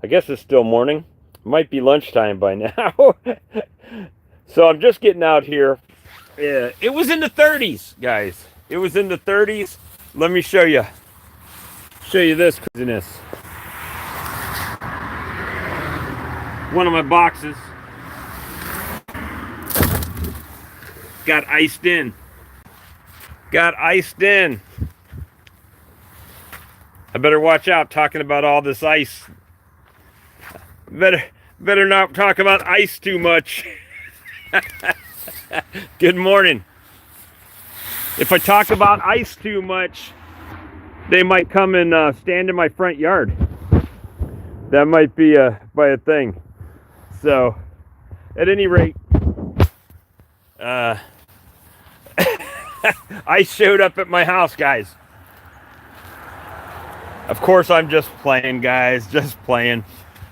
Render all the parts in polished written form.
I guess it's still morning. It might be lunchtime by now. So I'm just getting out here. Yeah, it was in the 30s, guys. It was in the 30s. Let me show you. Show you this craziness. One of my boxes got iced in. Got iced in. I better watch out talking about all this ice. Better not talk about ice too much. Good morning. If I talk about ice too much, they might come and stand in my front yard. That might be a thing. So, at any rate, ice showed up at my house, guys. Of course, I'm just playing, guys. Just playing.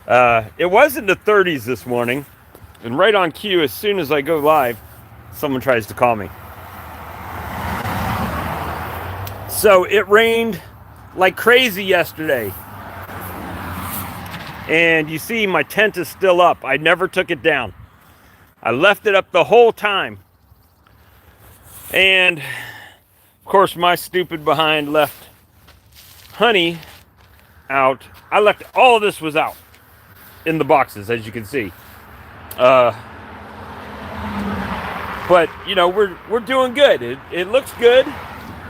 It was in the 30s this morning, and right on cue, as soon as I go live, someone tries to call me. So it rained like crazy yesterday. And you see my tent is still up. I never took it down. I left it up the whole time. And of course my stupid behind left honey out. I left all of this was out in the boxes, as you can see. But you know, we're doing good. It looks good.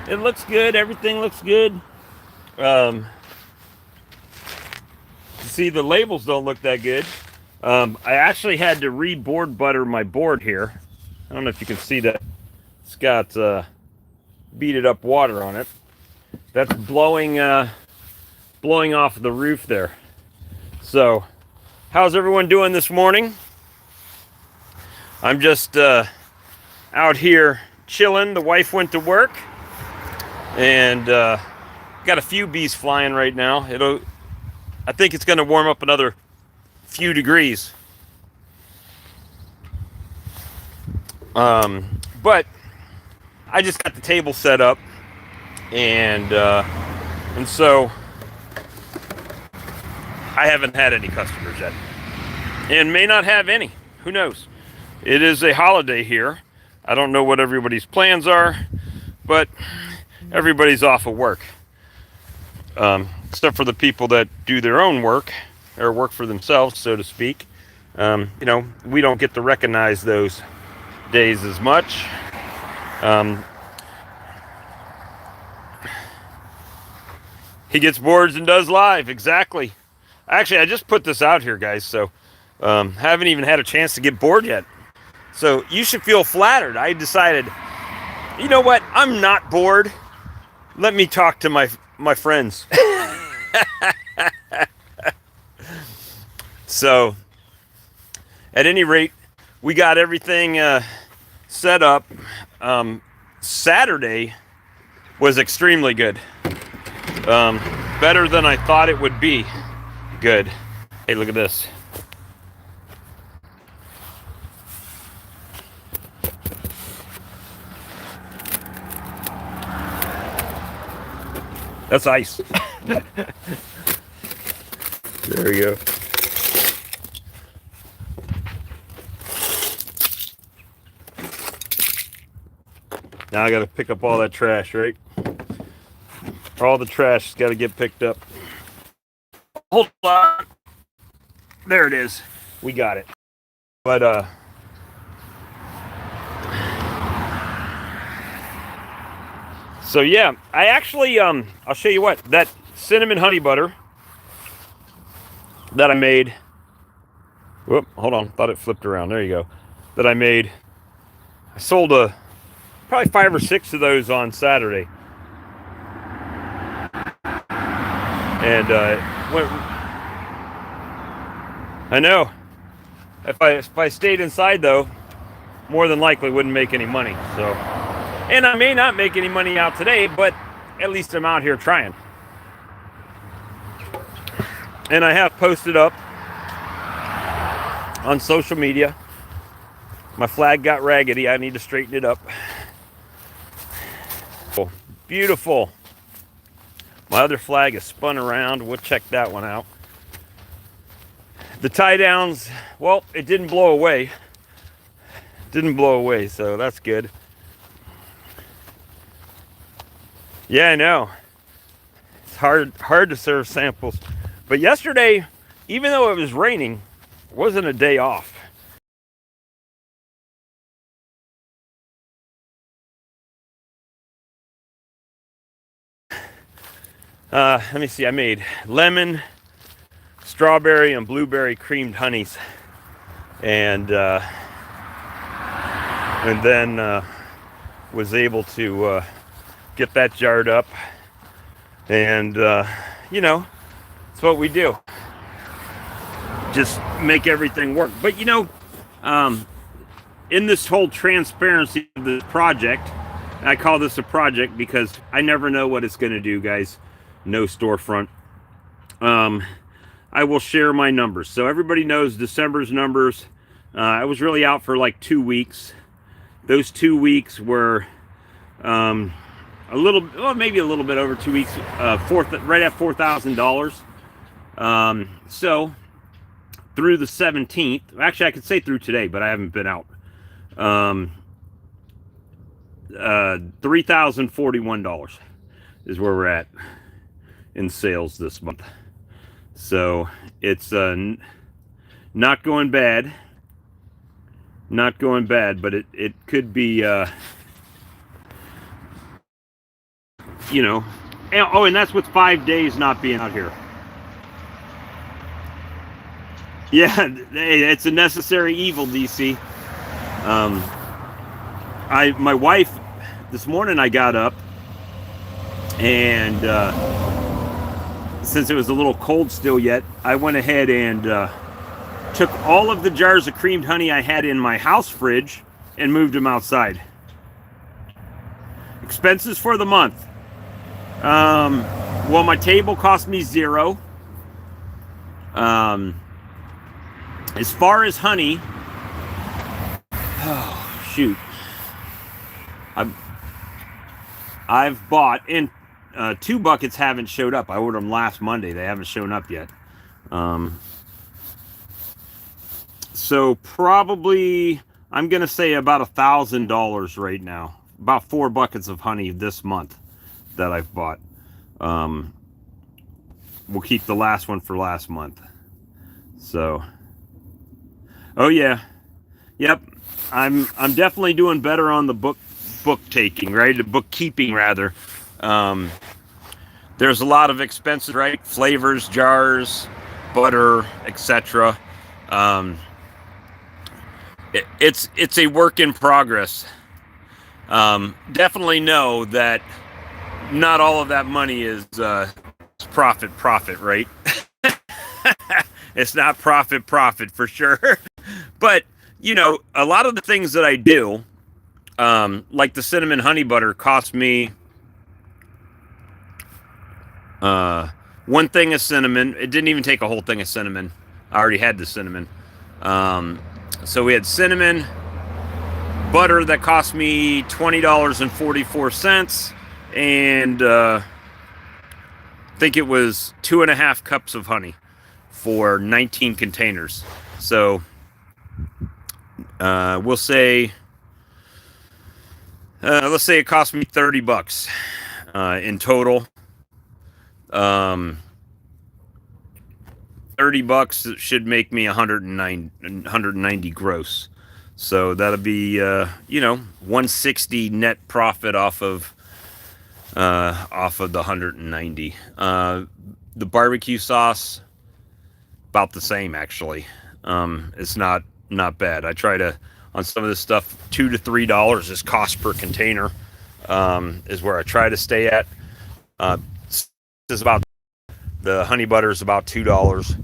It looks good. Everything looks good. See, the labels don't look that good. I actually had to re-board butter my board here. I don't know if you can see that. It's got beaded up water on it. That's blowing off the roof there. So, how's everyone doing this morning? I'm just out here chilling. The wife went to work, and got a few bees flying right now. I think it's going to warm up another few degrees. But I just got the table set up, and so I haven't had any customers yet, and may not have any. Who knows? It is a holiday here. I don't know what everybody's plans are, but everybody's off of work. Except for the people that do their own work, or work for themselves, so to speak. You know, we don't get to recognize those days as much. He gets boards and does live, exactly. Actually, I just put this out here, guys, so haven't even had a chance to get bored yet. So you should feel flattered. I decided, you know what? I'm not bored. Let me talk to my friends. So, at any rate, we got everything set up. Saturday was extremely good. Better than I thought it would be. Good. Hey, look at this. That's ice. There we go. Now I gotta pick up all that trash, right? All the trash has gotta get picked up. Hold on. There it is. We got it. But so yeah, I actually I'll show you what, that cinnamon honey butter that I made. Whoop, hold on, thought it flipped around. There you go. That I made. I sold probably 5 or 6 of those on Saturday. And I know. If I stayed inside though, more than likely wouldn't make any money. So, and I may not make any money out today, but at least I'm out here trying. And I have posted up on social media. My flag got raggedy. I need to straighten it up. Beautiful. My other flag is spun around. We'll check that one out. The tie downs, well, it didn't blow away. Didn't blow away, so that's good. Yeah, I know. It's hard to serve samples. But yesterday, even though it was raining, it wasn't a day off. Let me see, I made lemon, strawberry, and blueberry creamed honeys. And then was able to get that jarred up. And, you know, it's what we do. Just make everything work. But, you know, in this whole transparency of the project, I call this a project because I never know what it's going to do, guys. No storefront. I will share my numbers. So everybody knows December's numbers. I was really out for like 2 weeks. Those 2 weeks were a little, well, maybe a little bit over 2 weeks, right at $4,000. So through the 17th, actually I could say through today, but I haven't been out. $3,041 is where we're at in sales this month. So it's not going bad. Not going bad, but it could be, you know. Oh, and that's with 5 days not being out here. Yeah, it's a necessary evil, DC. My wife, this morning I got up, and since it was a little cold still yet, I went ahead and took all of the jars of creamed honey I had in my house fridge and moved them outside. Expenses for the month. Well, my table cost me $0. As far as honey, oh shoot, I've bought, and 2 buckets haven't showed up. I ordered them last Monday. They haven't shown up yet. So probably I'm gonna say about $1,000 right now. About 4 buckets of honey this month that I've bought. We'll keep the last one for last month. So, oh yeah, yep. I'm definitely doing better on the book taking, right? The bookkeeping rather. There's a lot of expenses, right? Flavors, jars, butter, etc. It's a work in progress. Definitely know that not all of that money is profit, right? It's not profit for sure. But, you know, a lot of the things that I do, like the cinnamon honey butter, cost me 1 thing of cinnamon. It didn't even take a whole thing of cinnamon. I already had the cinnamon. So we had cinnamon, butter that cost me $20.44, and I think it was 2.5 cups of honey for 19 containers. So we'll say, let's say it cost me $30 in total. $30 should make me 190 gross. So that'll be you know, 160 net profit off of the 190. The barbecue sauce, about the same actually. It's not bad. I try to, on some of this stuff, $2 to $3 is cost per container, is where I try to stay at. This is about, the honey butter is about $2.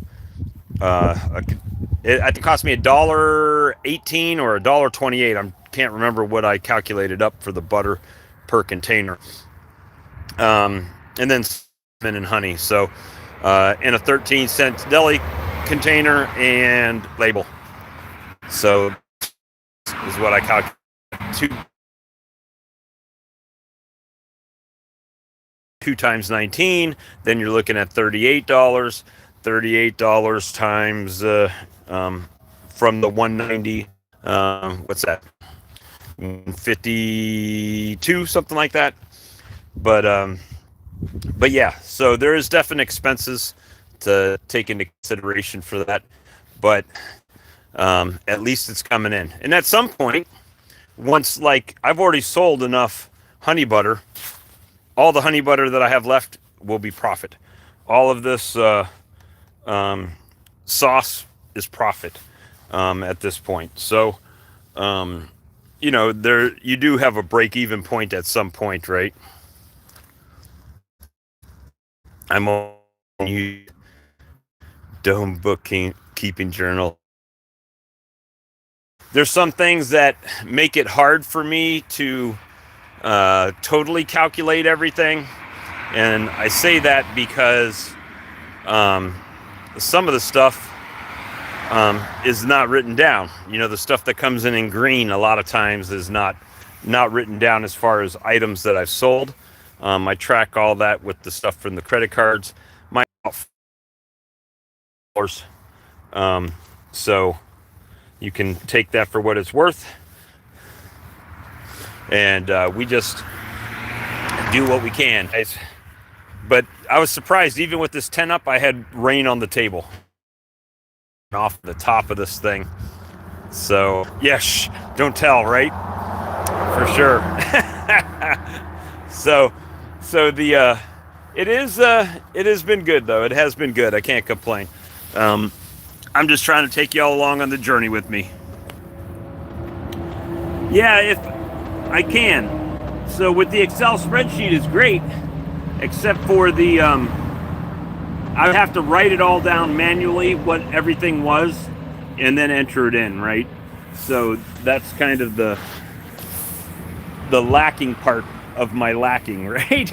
I think it cost me $1.18 or $1.28. I can't remember what I calculated up for the butter per container. And then cinnamon and honey. So in a 13-cent deli container and label. So this is what I calculated. 2 times 19, then you're looking at $38. $38 times from the 190. What's that? 52, something like that. But yeah, so there is definite expenses to take into consideration for that. But at least it's coming in. And at some point, once, like, I've already sold enough honey butter, all the honey butter that I have left will be profit. All of this sauce is profit at this point. So, there you do have a break-even point at some point, right? I'm on you Dome bookkeeping journal. There's some things that make it hard for me to totally calculate everything, and I say that because some of the stuff is not written down. The stuff that comes in green a lot of times is not written down as far as items that I've sold. I track all that with the stuff from the credit cards. My so you can take that for what it's worth, and we just do what we can. But I was surprised, even with this 10 up, I had rain on the table off the top of this thing. So yes, don't tell, right? For sure. So the it has been good though. It has been good. I can't complain. I'm just trying to take y'all along on the journey with me. Yeah, if I can. So with the Excel spreadsheet is great, except for the I would have to write it all down manually, what everything was, and then enter it in, right? So that's kind of the lacking part of my lacking, right?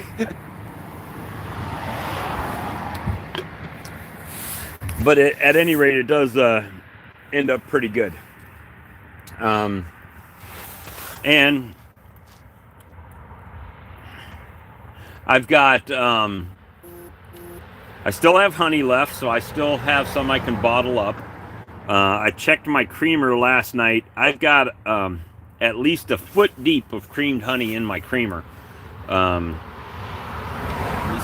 But at any rate, it does end up pretty good. And I've got, I still have honey left, so I still have some I can bottle up. I checked my creamer last night. I've got at least a foot deep of creamed honey in my creamer.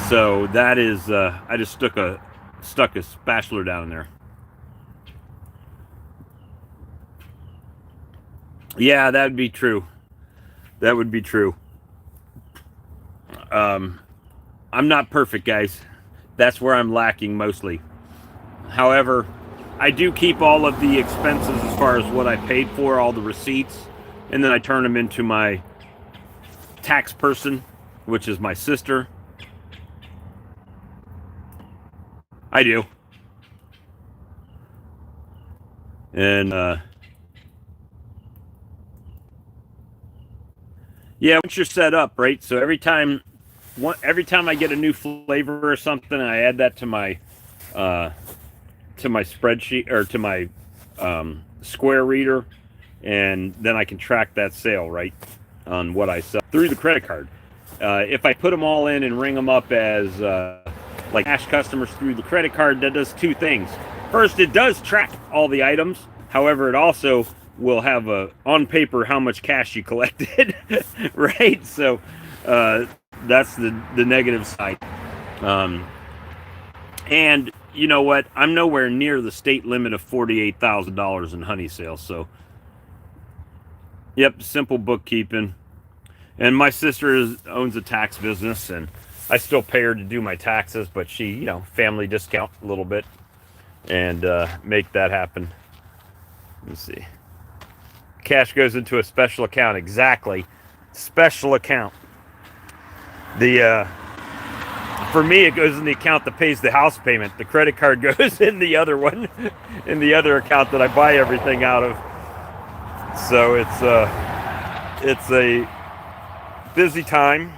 So that is, I just stuck a spatula down there. Yeah, that would be true. That would be true. I'm not perfect, guys. That's where I'm lacking mostly. However, I do keep all of the expenses as far as what I paid for, all the receipts, and then I turn them into my tax person, which is my sister. I do. And yeah, once you're set up, right? So every time I get a new flavor or something, I add that to my spreadsheet or to my Square reader, and then I can track that sale, right, on what I sell through the credit card. If I put them all in and ring them up as like cash customers through the credit card, that does two things. First, it does track all the items. However, it also will have on paper how much cash you collected, right? So that's the negative side. And you know what? I'm nowhere near the state limit of $48,000 in honey sales. So, yep, simple bookkeeping. And my sister owns a tax business, and I still pay her to do my taxes, but she, family discount a little bit and make that happen. Let me see. Cash goes into a special account. Exactly. Special account. For me, it goes in the account that pays the house payment. The credit card goes in the other one, in the other account that I buy everything out of. So it's a busy time,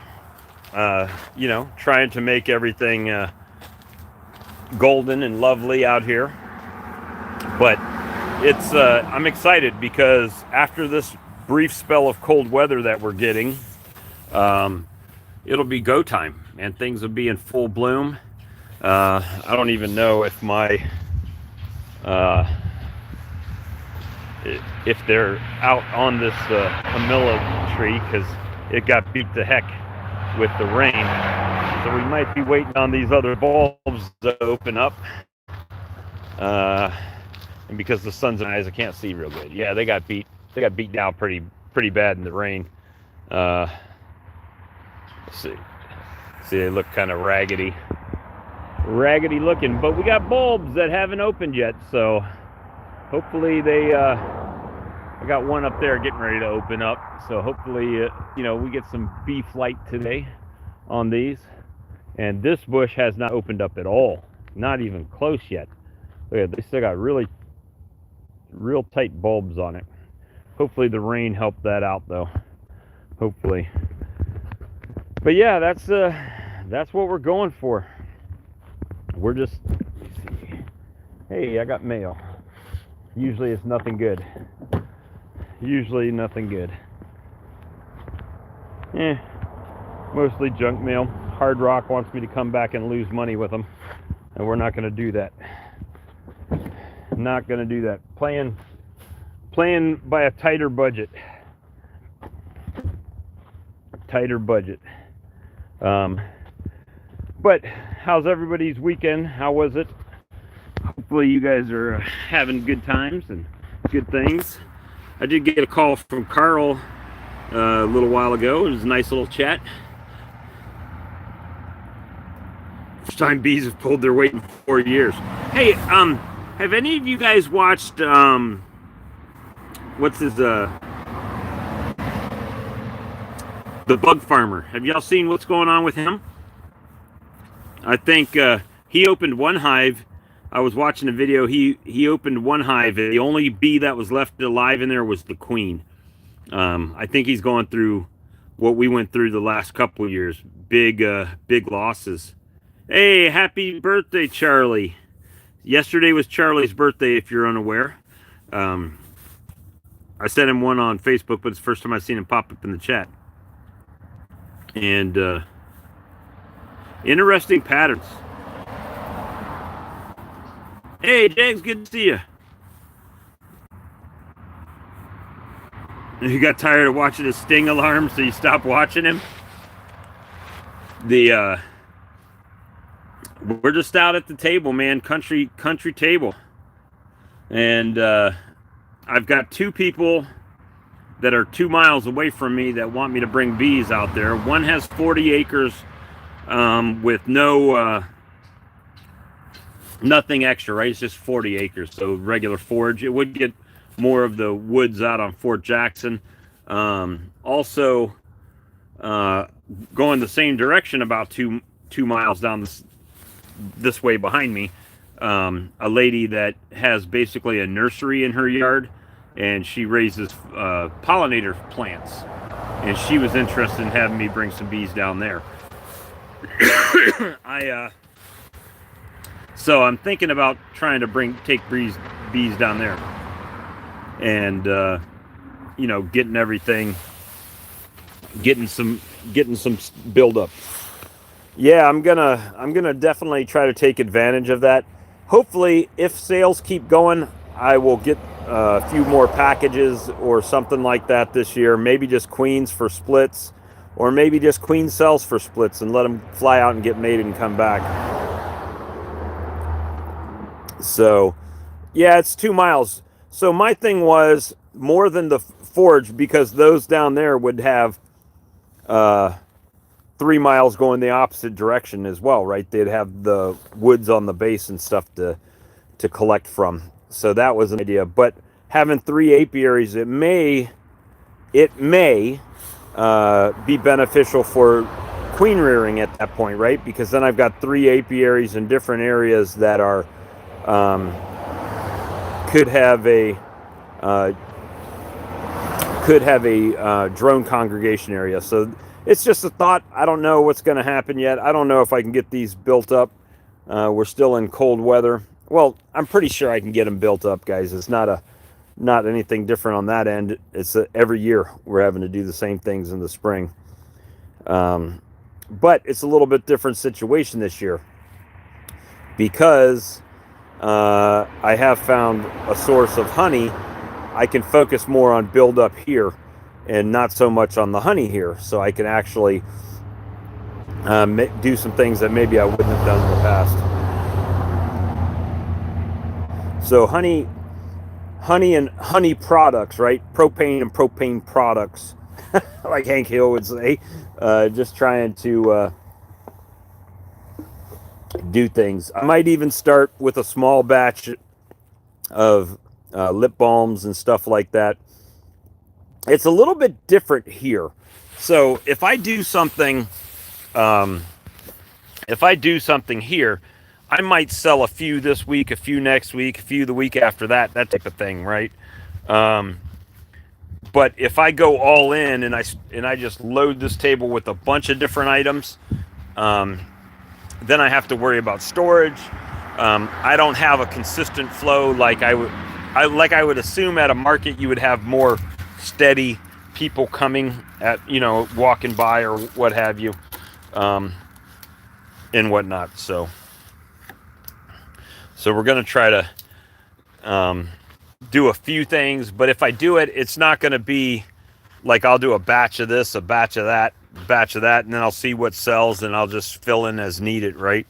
trying to make everything golden and lovely out here. But I'm excited because after this brief spell of cold weather that we're getting, it'll be go time and things will be in full bloom. I don't even know if my if they're out on this Camilla tree, because it got beat to heck with the rain. So we might be waiting on these other bulbs to open up. And because the sun's in my eyes, I can't see real good. Yeah, they got beat down pretty bad in the rain. Let's see, they look kind of raggedy looking, but we got bulbs that haven't opened yet, so hopefully they I got one up there getting ready to open up, so hopefully we get some bee flight today on these. And this bush has not opened up at all, not even close yet. Look at, they still got real tight bulbs on it. Hopefully the rain helped that out though, hopefully. But yeah, that's what we're going for. We're just, let's see. Hey, I got mail. Usually it's nothing good. Usually nothing good. Mostly junk mail. Hard Rock wants me to come back and lose money with them, and we're not going to do that. Not going to do that. Playing by a tighter budget. Tighter budget. But how's everybody's weekend? How was it? Hopefully you guys are having good times and good things. I did get a call from Carl a little while ago. It was a nice little chat. First time bees have pulled their weight in 4 years. Hey, have any of you guys watched what's his The Bug Farmer? Have y'all seen what's going on with him? I think he opened one hive. I was watching a video. He opened one hive, and the only bee that was left alive in there was the queen. I think he's going through what we went through the last couple of years. Big losses. Hey, happy birthday, Charlie. Yesterday was Charlie's birthday, if you're unaware. I sent him one on Facebook, but it's the first time I've seen him pop up in the chat. And interesting patterns. Hey, Jags, good to see you. You got tired of watching his sting alarm, so you stopped watching him? We're just out at the table, man. Country table. And I've got two people that are 2 miles away from me that want me to bring bees out there. One has 40 acres with no nothing extra, right? It's just 40 acres, so regular forage. It would get more of the woods out on Fort Jackson. Also, going the same direction about two miles down this way behind me, a lady that has basically a nursery in her yard, and she raises pollinator plants, and she was interested in having me bring some bees down there. So I'm thinking about trying to take bees down there, and getting some build up. Yeah, I'm gonna definitely try to take advantage of that. Hopefully, if sales keep going, I will get a few more packages or something like that this year. Maybe just queens for splits, or maybe just queen cells for splits and let them fly out and get mated and come back. So, yeah, it's 2 miles. So my thing was more than the forage, because those down there would have 3 miles going the opposite direction as well, right? They'd have the woods on the base and stuff to collect from. So that was an idea. But having 3 apiaries, it may be beneficial for queen rearing at that point, right? Because then I've got 3 apiaries in different areas that are could have a drone congregation area. So it's just a thought. I don't know what's going to happen yet. I don't know if I can get these built up. We're still in cold weather. Well, I'm pretty sure I can get them built up, guys. It's not anything different on that end. It's every year we're having to do the same things in the spring. But it's a little bit different situation this year. because I have found a source of honey, I can focus more on build up here and not so much on the honey here. So I can actually do some things that maybe I wouldn't have done in the past. So honey and honey products, right? Propane and propane products, like Hank Hill would say. Just trying to do things. I might even start with a small batch of lip balms and stuff like that. It's a little bit different here. So if I do something here, I might sell a few this week, a few next week, a few the week after that type of thing, right? But if I go all in and I just load this table with a bunch of different items, then I have to worry about storage. I don't have a consistent flow like I would assume at a market. You would have more steady people coming at, walking by or what have you, and whatnot. So we're going to try to do a few things, but if I do it, it's not going to be like I'll do a batch of this, a batch of that, and then I'll see what sells and I'll just fill in as needed, right?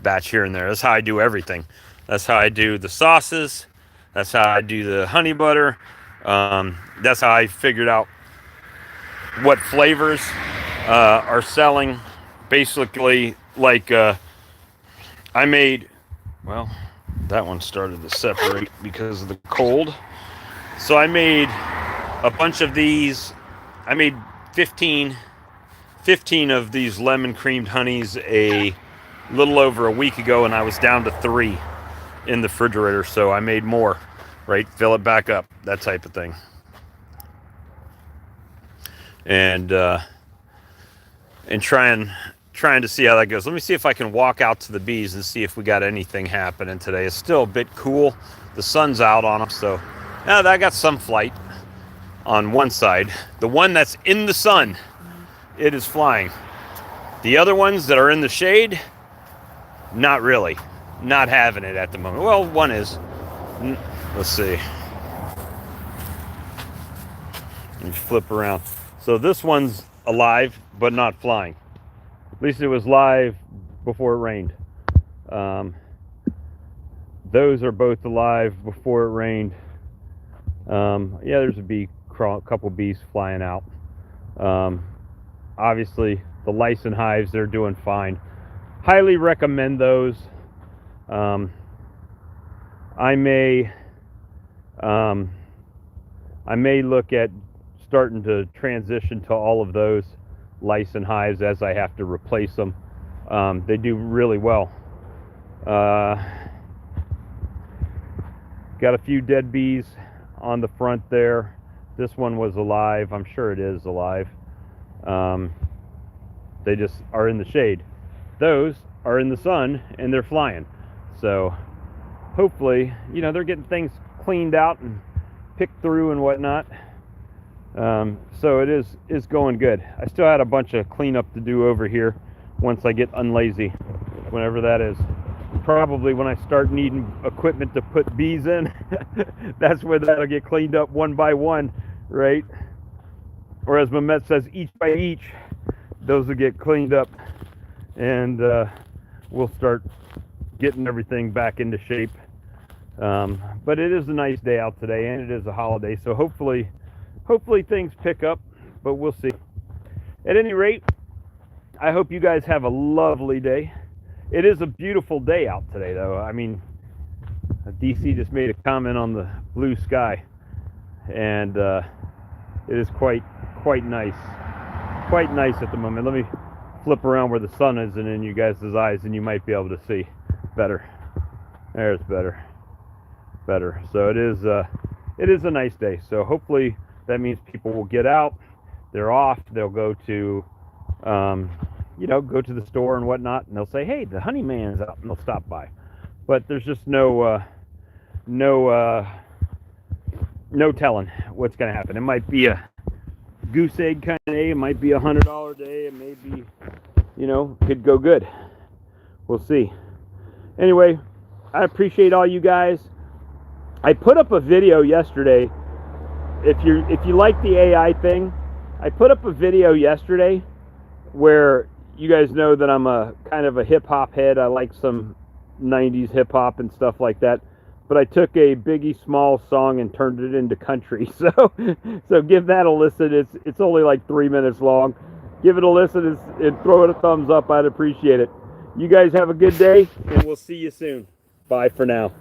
Batch here and there. That's how I do everything. That's how I do the sauces. That's how I do the honey butter. That's how I figured out what flavors are selling. Basically, like I made, well, that one started to separate because of the cold. So I made a bunch of these. I made 15 of these lemon creamed honeys a little over a week ago, and I was down to 3 in the refrigerator. So I made more, right? Fill it back up, that type of thing. And trying to see how that goes. Let me see if I can walk out to the bees and see if we got anything happening today. It's still a bit cool. The sun's out on them, so I got some flight on one side. The one that's in the sun, it is flying. The other ones that are in the shade, not really. Not having it at the moment. Well, one is. Let's see. Let me flip around. So this one's alive, but not flying. At least it was live before it rained. Those are both alive before it rained. Yeah, there's a couple bees flying out. Obviously, the lice and hives, they're doing fine. Highly recommend those. I may look at starting to transition to all of those lice and hives as I have to replace them. They do really well. Got a few dead bees on the front there. This one was alive. I'm sure it is alive. They just are in the shade. Those are in the sun and they're flying. So hopefully, they're getting things cleaned out and picked through and whatnot. So it is going good. I still had a bunch of cleanup to do over here once I get unlazy, whenever that is. Probably when I start needing equipment to put bees in, that's where that'll get cleaned up one by one, right? Or as Mehmet says, each by each, those will get cleaned up, and we'll start getting everything back into shape. But it is a nice day out today, and it is a holiday, so hopefully things pick up, but we'll see. At any rate, I hope you guys have a lovely day. It is a beautiful day out today, though. I mean, DC just made a comment on the blue sky, and it is quite nice. Quite nice at the moment. Let me flip around where the sun is and in you guys' eyes, and you might be able to see better. There's better. So it is a nice day. So hopefully that means people will get out. They're off. They'll go to go to the store and whatnot, and they'll say, hey, the honey man's out, and they'll stop by. But there's just no telling what's going to happen. It might be a goose egg kind of day. It might be $100 day. It may be, could go good. We'll see. Anyway, I appreciate all you guys. I put up a video yesterday. If you like the AI thing, I put up a video yesterday where you guys know that I'm a kind of a hip hop head. I like some 90s hip hop and stuff like that. But I took a Biggie Smalls song and turned it into country. So give that a listen. It's only like 3 minutes long. Give it a listen and throw it a thumbs up. I'd appreciate it. You guys have a good day, and we'll see you soon. Bye for now.